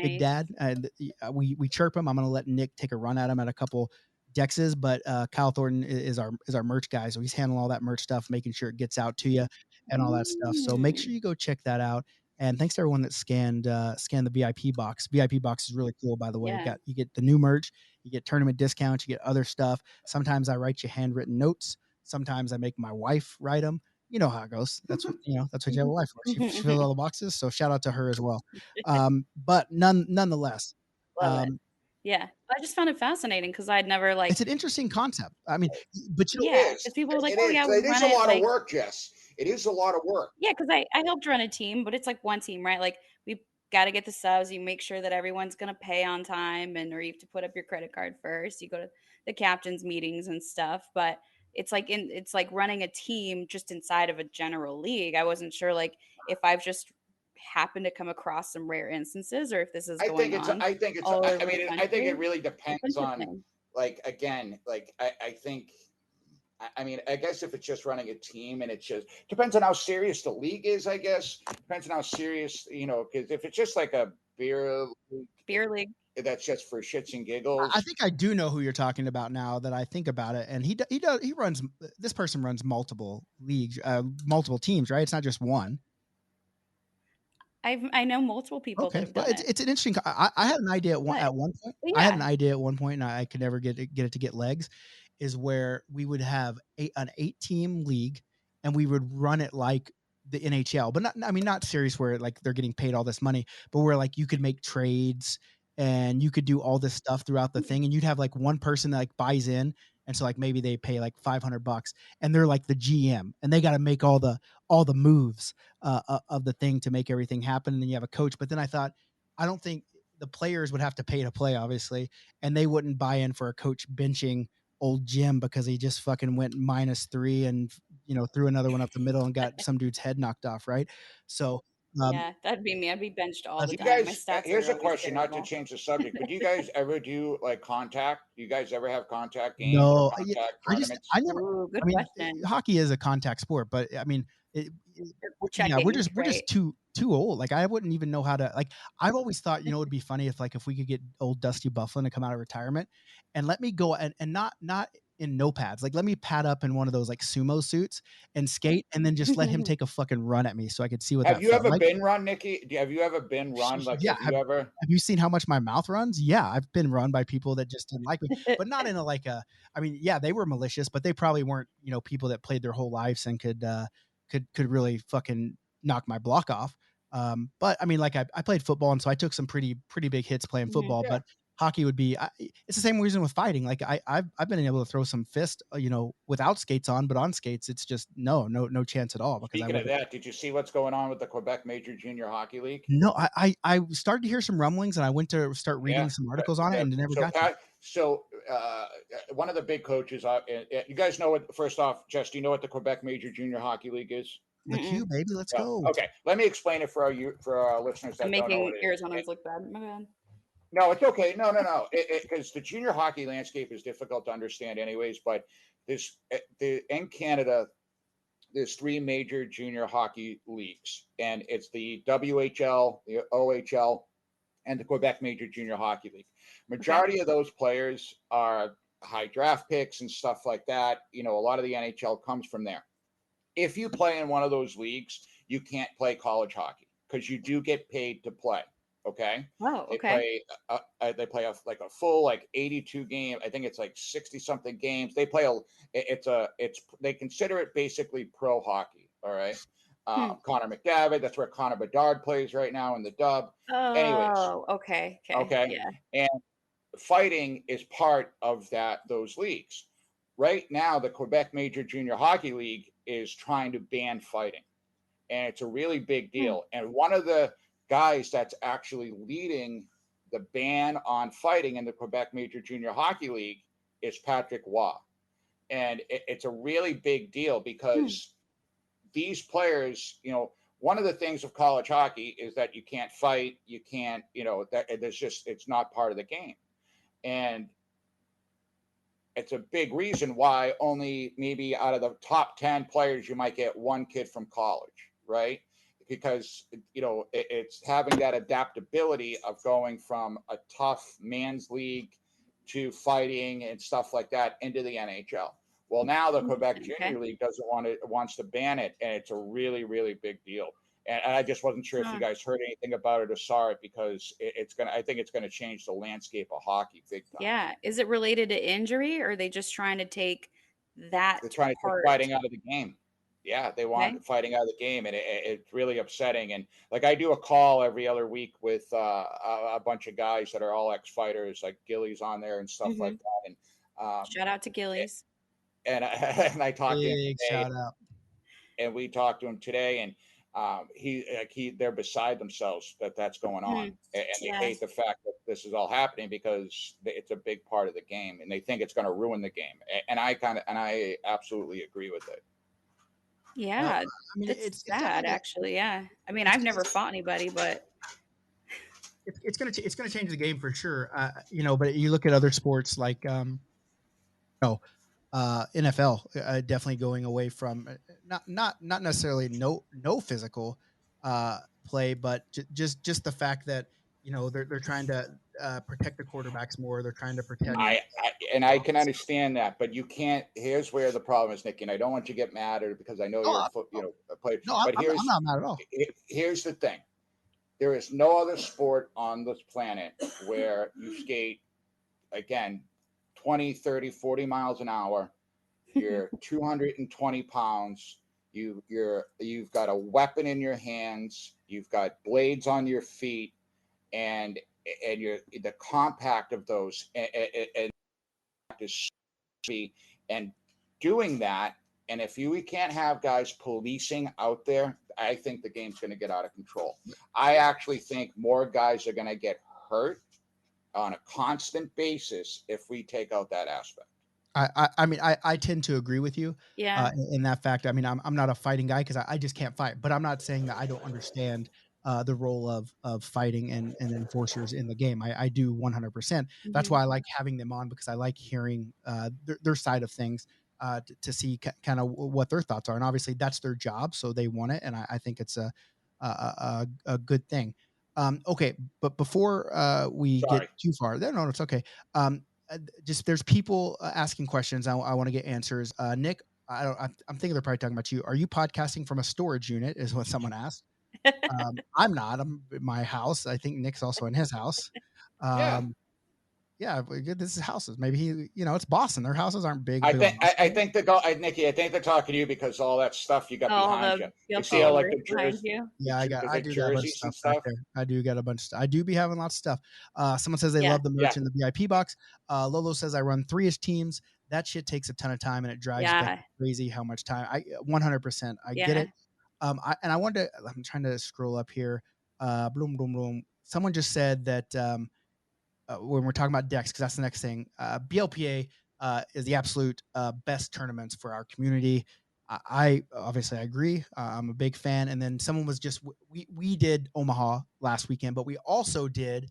Big Nice. Dad. We chirp him. I'm going to let Nick take a run at him at a couple dexes, but Kyle Thornton is our merch guy, so he's handling all that merch stuff, making sure it gets out to you and all that stuff. So make sure Mm. you go check that out. And thanks to everyone that scanned the VIP box. VIP box is really cool, by the way. Yeah. You get the new merch, you get tournament discounts, you get other stuff. Sometimes I write you handwritten notes. Sometimes I make my wife write them. You know how it goes. That's what That's what you have a wife for. She fills all the boxes. So shout out to her as well. But nonetheless, Love it. um, Yeah. I just found it fascinating because I'd never it's like an interesting concept. I mean, but It yeah, is. because people were like, It "Oh, is. yeah, we It is run a it lot of like" work, Jess. It is a lot of work. yeah, because I helped run a team, but it's like one team, right? Like, we gotta get the subs, you make sure that everyone's gonna pay on time or you have to put up your credit card first, you go to the captain's meetings and stuff, but it's like running a team just inside of a general league. I wasn't sure, like, if I've just happened to come across some rare instances or if this is I think going it's. on I think it's. all I over the mean, I think country. it really It's depends on, interesting. like, again, like I think. I mean, I guess if it's just running a team and it's just depends on how serious the league is. I guess depends on how serious, because if it's just like a beer league Beer league. that's just for shits and I giggles. think I do know who you're talking about now that I think about it. And he runs this person runs multiple leagues, multiple teams, right? It's not just one. I know multiple people that Okay, have well, done it, it's an interesting. I had an idea but at one point. I had yeah. an idea at one point, and I could never get it to get legs. Is where we would have an 8 team league, and we would run it like the NHL, but not. I mean, not serious where like they're getting paid all this money, but where like you could make trades and you could do all this stuff throughout the thing, and you'd have like one person that like buys in, and so like maybe they pay like $500, and they're like the GM, and they got to make all the moves of the thing to make everything happen. And then you have a coach. But then I thought, I don't think the players would have to pay to play, obviously, and they wouldn't buy in for a coach benching old Jim because he just fucking went -3 and threw another one up the middle and got some dude's head knocked off, right? So um, Yeah, that'd be me. I'd be benched all Do the you time. My guys? stats Here's are a always question, not to terrible. change the subject, but do you guys ever do like contact? Do you guys ever have contact games or No, yeah, contact I tournaments? never. Ooh, good I mean, question. hockey is a contact sport, but I mean, yeah, we're Checking, just we're right? just too old. Like I wouldn't even know how to like. I've always thought, it'd be funny if we could get old Dusty Bufflin to come out of retirement and let me go and not in no pads. Like let me pad up in one of those like sumo suits and skate, and then just let him take a fucking run at me so I could see what Have that you felt ever like. been run, Nikki? Have you ever been run? Like, Yeah, have you ever? have you seen how much my mouth runs? Yeah, I've been run by people that just didn't like me, but not in a like a. I mean, yeah, they were malicious, but they probably weren't people that played their whole lives and could really fucking knock my block off. But I mean, like I played football, and so I took some pretty big hits playing Mhm. football. Yeah. But hockey would be. It's the same reason with fighting. Like I've been able to throw some fist, without skates on, but on skates, it's just no chance at all because I Speaking of wouldn't. that, did you see what's going on with the Quebec Major Junior Hockey League? No, I started to hear some rumblings and I went to start reading Yeah. some articles on it and never So, got to. one of the big coaches, you guys know what, first off, Jess, do you know what the Quebec Major Junior Hockey League is? The Q, baby, let's No. go. Okay. Let me explain it for our listeners that I'm don't know making what it is. Arizonans look bad. My bad. No, it's okay. No. Because the junior hockey landscape is difficult to understand, anyways. But in Canada, there's 3 major junior hockey leagues, and it's the WHL, the OHL, and the Quebec Major Junior Hockey League. Majority of those players are high draft picks and stuff like that. A lot of the NHL comes from there. If you play in one of those leagues, you can't play college hockey because you do get paid to play. Okay. Oh, okay. They play a full 82 game. I think it's like 60 something games. They play they consider it basically pro hockey. All right. Connor McDavid. That's where Connor Bedard plays right now in the Dub. Anyways. Oh, okay. Yeah. And fighting is part of those leagues. Right now, the Quebec Major Junior Hockey League is trying to ban fighting, and it's a really big deal. And one of the guys that's actually leading the ban on fighting in the Quebec Major Junior Hockey League is Patrick Waugh. And it's a really big deal because these players, one of the things of college hockey is that you can't fight, you can't, it's not part of the game. And it's a big reason why only maybe out of the top 10 players, you might get one kid from college, right? Because, it's having that adaptability of going from a tough man's league to fighting and stuff like that into the NHL. Well, now the Quebec Junior League wants to ban it, and it's a really, really big deal. And I just wasn't sure if you guys heard anything about it or saw it, because I think it's going to change the landscape of hockey big time. Yeah. Is it related to injury, or are they just trying to take that They're trying to take fighting out of the game. Yeah, they want fighting out of the game, and it's really upsetting. And I do a call every other week with a bunch of guys that are all ex-fighters, like Gilly's on there and stuff like that. And shout out to Gillies. And I talked to him today, shout out. And we talked to him today, and they're beside themselves that's going on, and they hate the fact that this is all happening because it's a big part of the game, and they think it's going to ruin the game. And I absolutely agree with it. Yeah, it's sad, actually. Yeah, I mean, I've never fought anybody, but it's gonna change the game for sure. But you look at other sports like NFL, definitely going away from not necessarily no physical play, but just the fact that they're trying to protect the quarterbacks more. They're trying to protect. I can understand that, but you can't. Here's where the problem is, Nikki. And I don't want you to get mad at it because I know you're a player. No, I'm not mad at all. Here's the thing: there is no other sport on this planet where you skate again 20, 30, 40 miles an hour. You're 220 pounds. You've got a weapon in your hands. You've got blades on your feet, and you're the compact of those and doing that. And if we can't have guys policing out there, I think the game's going to get out of control. I actually think more guys are going to get hurt on a constant basis if we take out that aspect. I mean, I tend to agree with you. Yeah. In that fact, I mean, I'm not a fighting guy because I just can't fight. But I'm not saying that I don't understand the role of fighting and enforcers in the game. I do 100%. That's why I like having them on, because I like hearing their side of things to see kind of what their thoughts are. And obviously, that's their job, so they want it, and I think it's a good thing. Okay, but before we get too far, no, it's okay. Just there's people asking questions. I want to get answers. Nick, I'm thinking they're probably talking about you. Are you podcasting from a storage unit? Is what someone asked. I'm not. I'm in my house. I think Nick's also in his house. Yeah, Yeah, this is houses. Maybe he, it's Boston. Their houses aren't big. I big think on I think Nikki. I think they're talking to you because all that stuff you got All behind you. the You guilty see all like numbers the behind jerseys, you. Yeah, I do got a bunch of jerseys and stuff back stuff. there. I do got a bunch of stuff. I do be having lots of stuff. Someone says they Yeah. love the merch in the VIP box. Lolo says I run 3-ish teams. That shit takes a ton of time and it drives Yeah. Becky crazy how much time. I 100%. I get Yeah. it. I wanted to, I'm trying to scroll up here. Bloom, bloom, bloom. Someone just said that when we're talking about decks, because that's the next thing. BLPA is the absolute best tournaments for our community. I obviously I agree. I'm a big fan. And then someone was just we did Omaha last weekend, but we also did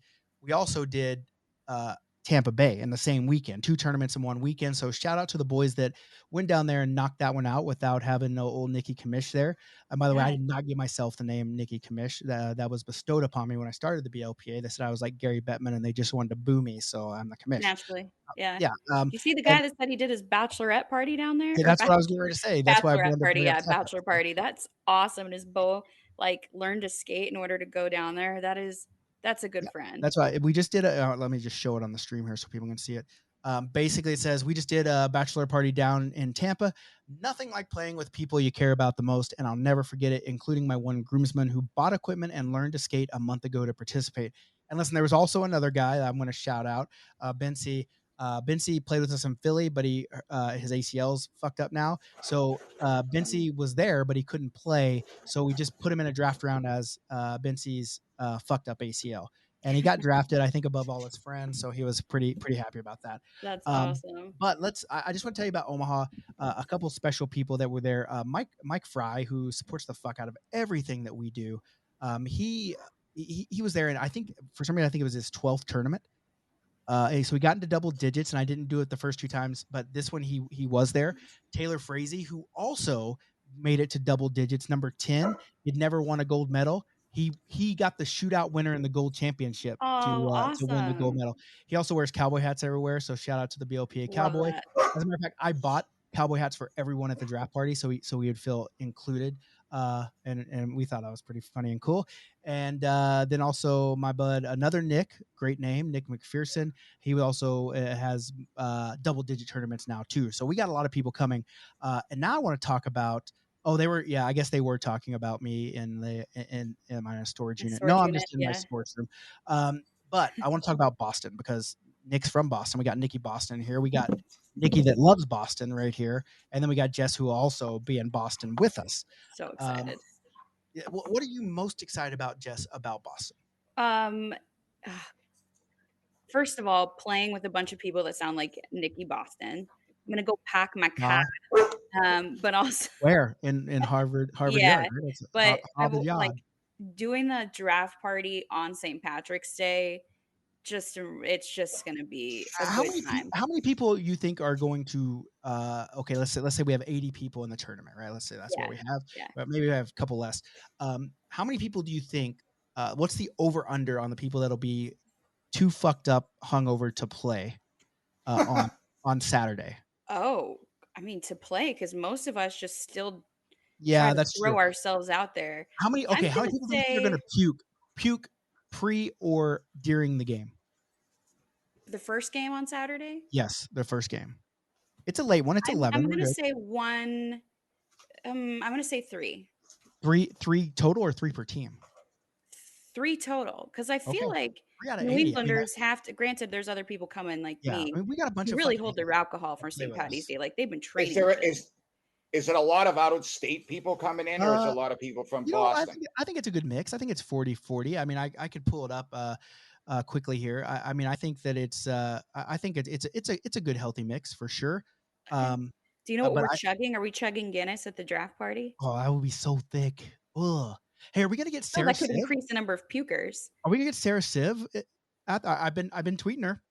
Tampa Bay in the same weekend, 2 tournaments in one weekend. So shout out to the boys that went down there and knocked that one out without having no old Nikki Commish there. And by the way, I did not give myself the name Nikki Commish. That was bestowed upon me when I started the BLPA. They said I was like Gary Bettman and they just wanted to boo me. So I'm the Commish. Naturally. Yeah. Yeah. You see the guy that said he did his bachelorette party down there? Yeah, that's what I was getting ready to say. That's why I Bachelorette wanted to party, bring up yeah, stuff. bachelor party. That's awesome. And his beau learned to skate in order to go down there. That's a good friend. That's why we just did let me just show it on the stream here so people can see it. Basically, it says we just did a bachelor party down in Tampa. Nothing like playing with people you care about the most, and I'll never forget it, including my one groomsman who bought equipment and learned to skate a month ago to participate. And listen, there was also another guy that I'm going to shout out, Bency. Bency played with us in Philly, but his ACL's fucked up now. So Bency was there, but he couldn't play. So we just put him in a draft round as Bency's fucked up ACL. And he got drafted, I think, above all his friends. So he was pretty happy about that. That's awesome. But I just want to tell you about Omaha. A couple special people that were there. Mike Fry, who supports the fuck out of everything that we do. He was there, and I think for some reason I think it was his 12th tournament. So we got into double digits, and I didn't do it the first 2 times, but this one he was there. Taylor Frazee, who also made it to double digits, number 10. He'd never won a gold medal. He got the shootout winner in the gold championship to win the gold medal. He also wears cowboy hats everywhere, so shout out to the BLPA cowboy. As a matter of fact, I bought cowboy hats for everyone at the draft party, so we would feel included. And we thought that was pretty funny and cool. And then also my bud, another Nick, great name, Nick McPherson. He also has double-digit tournaments now too. So we got a lot of people coming. And now I want to talk about. Oh, I guess they were talking about me in my storage unit. No, I'm just in my sports room. But I want to talk about Boston because Nick's from Boston. We got Nikki Boston here. We got Nikki that loves Boston right here. And then we got Jess who will also be in Boston with us. So excited. What are you most excited about, Jess, about Boston? First of all, playing with a bunch of people that sound like Nikki Boston. I'm gonna go pack my cat. But also where in Harvard yeah, Yard, right? but Harvard Yard. Doing the draft party on St. Patrick's Day. It's just gonna be a good time. How many people you think are going to okay, let's say we have 80 people in the tournament, right? Let's say that's what we have. Yeah. But maybe we have a couple less. How many people do you think what's the over under on the people that'll be too fucked up hungover to play on Saturday? Oh, I mean to play because most of us just still that's throw true. ourselves out there. How many people do you think are going to puke pre or during the game? The first game on Saturday? Yes, the first game. It's a late one. It's 11. I'm going to say one. I'm going to say 3. 3 total or 3 per team? 3 total, because I feel like New 80. Englanders have to. Granted, there's other people coming like me. I mean, we got a bunch of really hold their alcohol for St. Patty's Day. Like they've been training. Is it a lot of out-of-state people coming in, or is it a lot of people from Boston? I think it's a good mix. I think it's 40-40. I mean, I could pull it up quickly here. I mean, I think that it's a good healthy mix for sure. Do you know what we're chugging? Are we chugging Guinness at the draft party? Oh, I would be so thick. Ugh. Hey, are we gonna get Sarah? That could increase the number of pukers. Are we gonna get Sarah Siv? I've been tweeting her,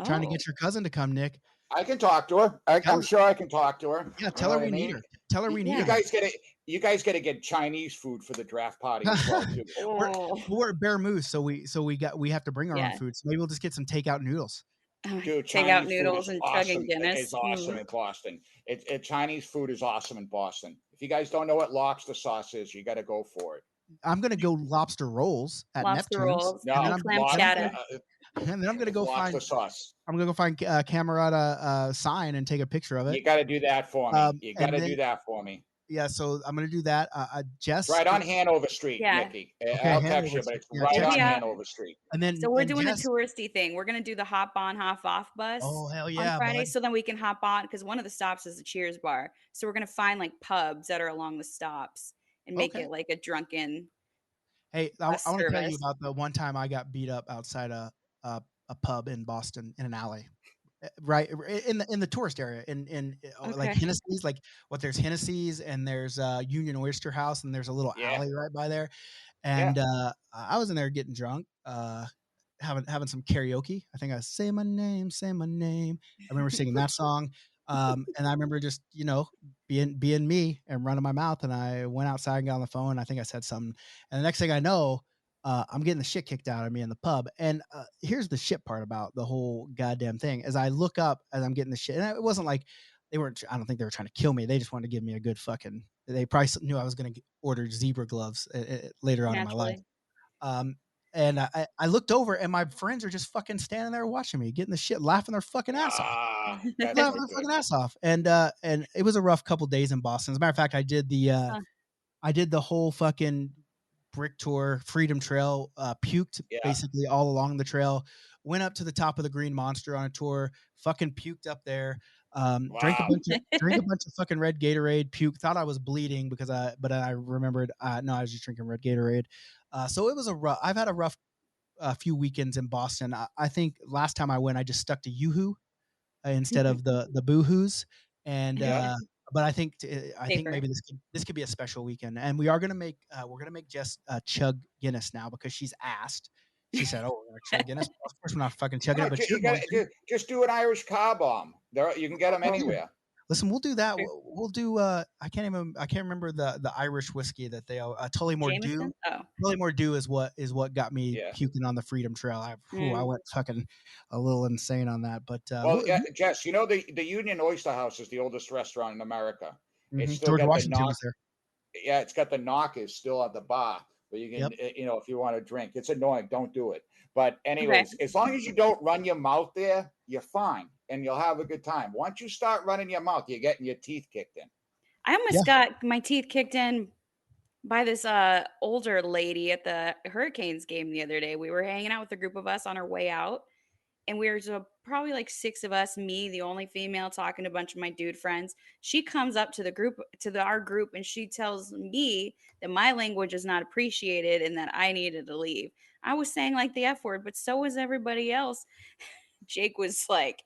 trying to get your cousin to come, Nick. I can talk to her. I'm sure I can talk to her. Yeah, tell her we need her. Tell her we need her. You guys got to get Chinese food for the draft party as well too. We're at Bear Moose, so we have to bring our own food. So maybe we'll just get some takeout noodles. Dude, takeout noodles and chugging Guinness. It's awesome in Boston. Chinese food is awesome in Boston. If you guys don't know what lobster sauce is, you got to go for it. I'm gonna go lobster rolls at Neptune's. No, clam chowder. And then I'm gonna go Lobster sauce. find Camerata sign and take a picture of it. You got to do that for me. You got And to then do that for me. yeah, so I'm gonna do that. Jess, It's right on Hanover Street, Yeah. Nikki. okay, I'll Hanover text you, but Street. it's Yeah, right text on me. Hanover Street. And then So we're doing Jess, the touristy thing. We're gonna do the hop on, hop off bus oh hell on yeah, Friday, bud. so then we can hop on because one of the stops is the Cheers bar. So we're gonna find like pubs that are along the stops and make Okay. it like a drunken Hey, I bus want to tell you service. about the one time I got beat up outside a pub in Boston in an alley. Right in the tourist area in like Okay. Hennessy's, like what there's Hennessy's and there's Union Oyster House and there's a little Yeah. alley right by there. Yeah. And I was in there getting drunk, having some karaoke. I think I say my name, say my name. I remember singing that song. And I remember just, being me and running my mouth. And I went outside and got on the phone. I think I said something. And the next thing I know, I'm getting the shit kicked out of me in the pub. And here's the shit part about the whole goddamn thing. As I look up as I'm getting the shit, and it wasn't like I don't think they were trying to kill me. They just wanted to give me a good fucking. They probably knew I was going to order zebra gloves later on in my life. Naturally. And I looked over, and my friends are just fucking standing there watching me, getting the shit, laughing their fucking ass off. That's Laughing no their fucking good. ass off. And it was a rough couple days in Boston. As a matter of fact, I did the whole fucking brick tour, Freedom Trail, puked Yeah. basically all along the trail, went up to the top of the Green Monster on a tour, fucking puked up there, drank a Wow. bunch of fucking red Gatorade, puked, thought I was bleeding but I remembered, no, I was just drinking red Gatorade. So it was I've had a rough few weekends in Boston. I think last time I went, I just stuck to Yoo-hoo instead of the Boo-hoos. And, Yeah. but I think Safer. maybe this could be a special weekend, and we're gonna make Jess chug Guinness now because she's asked. She said, "Oh, we're gonna chug Guinness." Well, of course, we're not fucking chugging No, it, but you you're going got to. just do an Irish car bomb. There, you can get them Oh, yeah. anywhere. Listen, we'll do that. We'll do. I can't remember the Irish whiskey that they Tullymore Dew. Jameson? Oh. Tullymore Dew is what got me Yeah. puking on the Freedom Trail. I went fucking a little insane on that, but Well, Jess, you know the Union Oyster House is the oldest restaurant in America. It's still George got the Washington knock. was there. Yeah, it's got the knockers still at the bar, but you can, Yep. if you want to drink. It's annoying. Don't do it. But anyways, as long as you don't run your mouth there, you're fine, and you'll have a good time. Once you start running your mouth, you're getting your teeth kicked in. I almost got my teeth kicked in by this older lady at the Hurricanes game the other day. We were hanging out with a group of us on our way out, and we were probably like 6 of us, me, the only female, talking to a bunch of my dude friends. She comes up to the group, our group, and she tells me that my language is not appreciated and that I needed to leave. I was saying like the F word, but so was everybody else. Jake was like,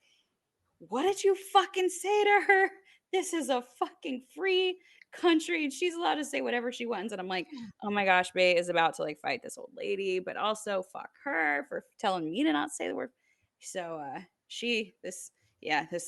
"What did you fucking say to her? This is a fucking free country and she's allowed to say whatever she wants." And I'm like, "Oh my gosh, Bay is about to like fight this old lady, but also fuck her for telling me to not say the word." So this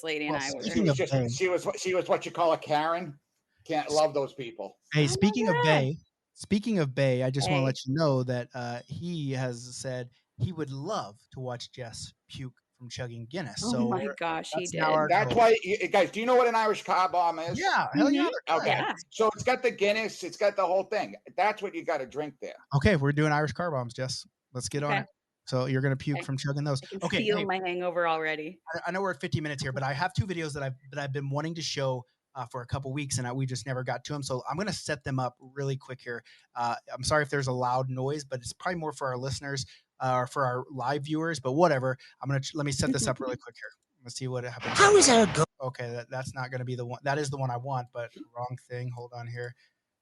lady and Well, I were She was what you call a Karen. Can't love those people. Hey, Oh speaking of Bay, I just want to Hey. let you know that he has said he would love to watch Jess puke from chugging Guinness. Oh So my gosh, he that's did. now our That's goal. why, guys. Do you know what an Irish car bomb is? Yeah, hell yeah. Okay. Yeah. So it's got the Guinness. It's got the whole thing. That's what you got to drink there. Okay, we're doing Irish car bombs, Jess. Let's get on Okay. it. So you're gonna puke Okay. from chugging those. I can Okay, feel hey, my hangover already. I know we're at 50 minutes here, but I have 2 videos that I've been wanting to show for a couple weeks, and we just never got to them. So I'm going to set them up really quick here. I'm sorry if there's a loud noise, but it's probably more for our listeners or for our live viewers. But whatever. Let me set this up really quick here. Let's see what happens. How is our goal? Okay, that's not going to be the one. That is the one I want, but wrong thing. Hold on here.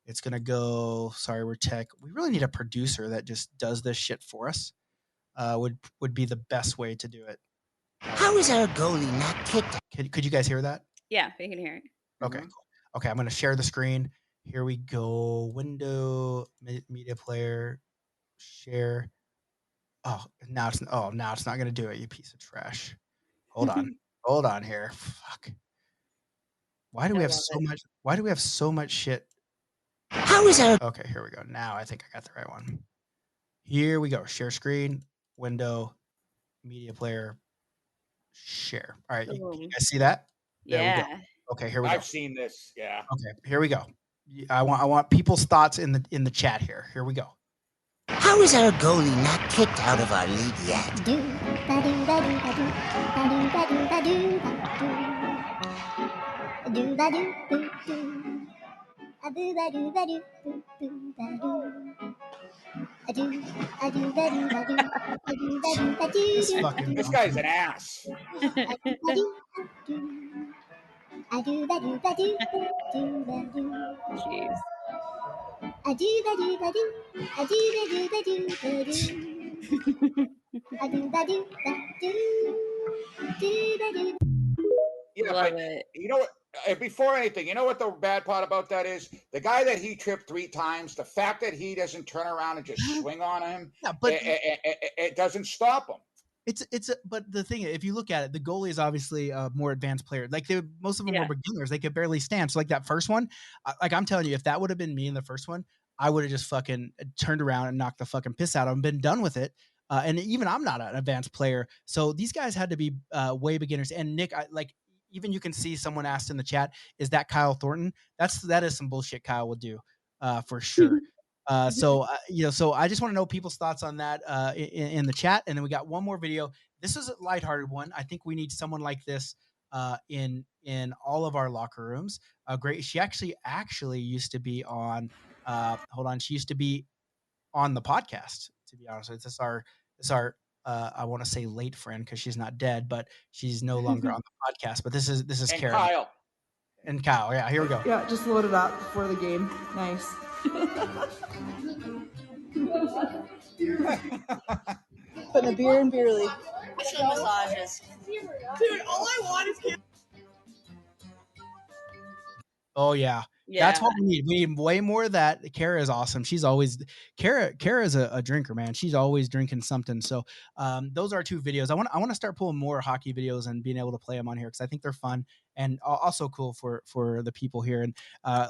It's going to go. Sorry, we're tech. We really need a producer that just does this shit for us. Would be the best way to do it. How is our goalie not kicked? Could you guys hear that? Yeah, we can hear it. Okay, cool. Okay, I'm going to share the screen. Here we go. Window, media player, share. Now it's not going to do it. You piece of trash. Hold on. Hold on here. Fuck. Why do we have so much? Why do we have so much shit? How is our? Okay, here we go. Now I think I got the right one. Here we go. Share screen, window, media player, share. All right, you guys see that? There we go. Okay, here we go. I've seen this. Yeah. Okay, here we go. I want people's thoughts in the chat here. Here we go. How is our goalie not kicked out of our league yet? This fucking This monkey. guy's an ass. Jeez. Yeah, Love but it. you know what? Before anything, you know what the bad part about that is? The guy that he tripped 3 times, the fact that he doesn't turn around and just swing on him, Yeah, but it doesn't stop him. but the thing, if you look at it, the goalie is obviously a more advanced player. Like most of them were Yeah. beginners; they could barely stand. So like that first one, like I'm telling you, if that would have been me in the first one, I would have just fucking turned around and knocked the fucking piss out of him, been done with it. And even I'm not an advanced player, so these guys had to be way beginners. And Nick, like even you can see someone asked in the chat, "Is that Kyle Thornton?" That is some bullshit Kyle would do, for sure. So I just want to know people's thoughts on that in the chat, and then we got one more video. This is a lighthearted one. I think we need someone like this in all of our locker rooms. Great. She actually used to be on. Hold on. She used to be on the podcast. To be honest, it's our I want to say late friend because she's not dead, but she's no longer on the podcast. But this is And Kara Kyle. and Kyle. Yeah, here we go. Yeah, just loaded up before the game. Nice. Putting a beer in beer league. Massages. Dude, all I want is Oh yeah. That's what we need. We need way more of that. Kara is awesome. She's always Kara is a drinker, man. She's always drinking something. So those are 2 videos. I want to start pulling more hockey videos and being able to play them on here because I think they're fun and also cool for the people here. And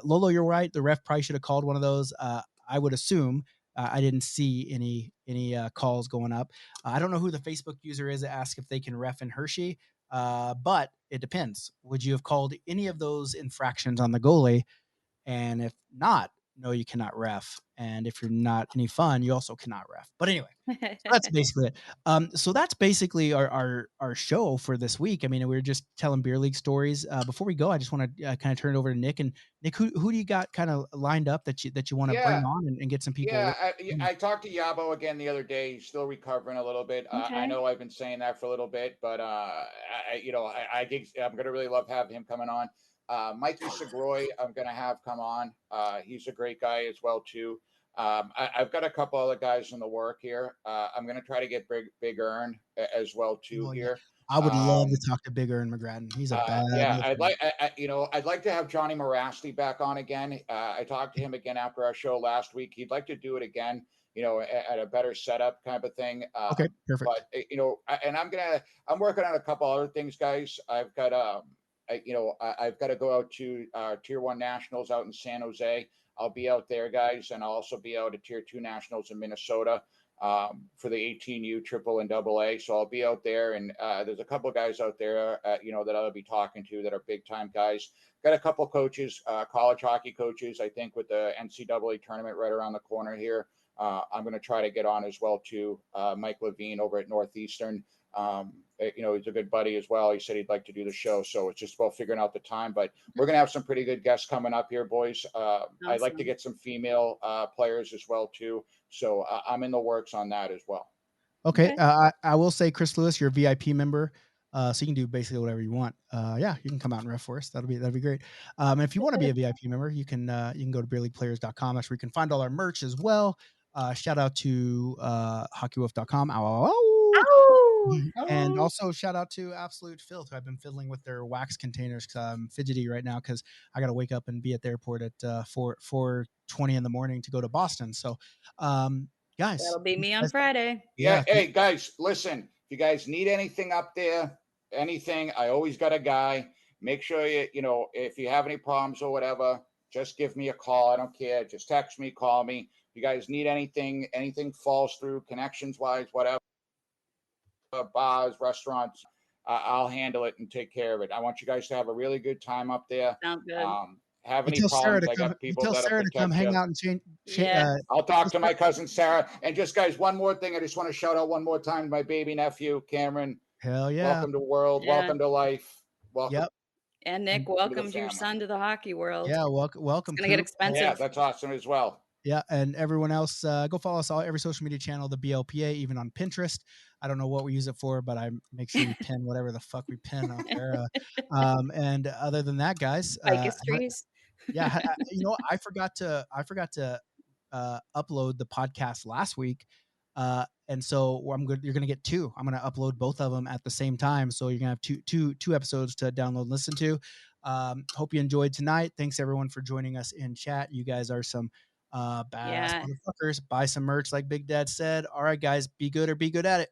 Lolo, you're right. The ref probably should have called one of those. I would assume. I didn't see any calls going up. I don't know who the Facebook user is that asked if they can ref in Hershey. But it depends. Would you have called any of those infractions on the goalie? And if not, no, you cannot ref. And if you're not any fun, you also cannot ref. But anyway, that's basically it. So that's basically our show for this week. I mean, we were just telling beer league stories. Before we go, I just want to kind of turn it over to Nick. And Nick, who do you got kind of lined up that you want to bring on and get some people? Yeah, I talked to Yabo again the other day. He's still recovering a little bit. I know I've been saying that for a little bit, but I'm gonna really love having him coming on. Mikey Segroy, I'm gonna have come on. He's a great guy as well too. I've got a couple other guys in the work here. I'm gonna try to get Big Earn as well too here. I would love to talk to Big Earn McGrattan. He's a bad. Yeah, I'd like to have Johnny Morasty back on again. I talked to him again after our show last week. He'd like to do it again, at a better setup kind of kind of thing. Okay, perfect. But I'm working on a couple other things, guys. I've got I've got to go out to Tier 1 Nationals out in San Jose. I'll be out there, guys, and I'll also be out at Tier 2 Nationals in Minnesota for the 18U Triple and Double A. So I'll be out there, and there's a couple of guys out there, that I'll be talking to that are big time guys. Got a couple coaches, college hockey coaches. I think with the NCAA tournament right around the corner here, I'm going to try to get on as well too. Mike Levine over at Northeastern. He's a good buddy as well. He said he'd like to do the show, so it's just about figuring out the time. But we're gonna have some pretty good guests coming up here, boys. Awesome. I'd like to get some female players as well too. So I'm in the works on that as well. Okay. I will say, Chris Lewis, you're a VIP member, so you can do basically whatever you want. Yeah, you can come out and ref for us. That'd be great. If you want to be a VIP member, you can go to beerleagueplayers.com. That's where you can find all our merch as well. Shout out to hockeywolf.com. And also shout out to Absolute Filth, who I've been fiddling with their wax containers because I'm fidgety right now because I got to wake up and be at the airport at 4:20 in the morning to go to Boston. So, guys, that'll be me on Friday. Yeah. Hey, guys, listen. If you guys need anything up there, I always got a guy. Make sure if you have any problems or whatever, just give me a call. I don't care. Just text me, call me. If you guys need anything falls through connections wise, whatever. Bars, restaurants, I'll handle it and take care of it. I want you guys to have a really good time up there. Sounds good. have You any tell Sarah problems, to I come. got You people tell that'll Sarah to come protect hang you. out and change. Yeah. I'll talk to my cousin Sarah. And just guys, one more thing. I just want to shout out one more time to my baby nephew, Cameron. Hell yeah. Welcome to the world. Yeah. Welcome to life. Welcome. Yep. And Nick, And- welcomed the your family. son to the hockey world. Yeah. Welcome. It's gonna get Coop. expensive. Yeah, that's awesome as well. Yeah, and everyone else, go follow us all every social media channel, the BLPA, even on Pinterest. I don't know what we use it for, but I make sure we pin whatever the fuck we pin out there. And other than that, guys, Ficus trees. yeah, you know, I forgot to upload the podcast last week, and so I'm good. You're gonna get two. I'm gonna upload both of them at the same time, so you're gonna have two episodes to download and listen to. Hope you enjoyed tonight. Thanks everyone for joining us in chat. You guys are some badass Yeah. motherfuckers. Buy some merch, like Big Dad said. All right, guys, be good or be good at it.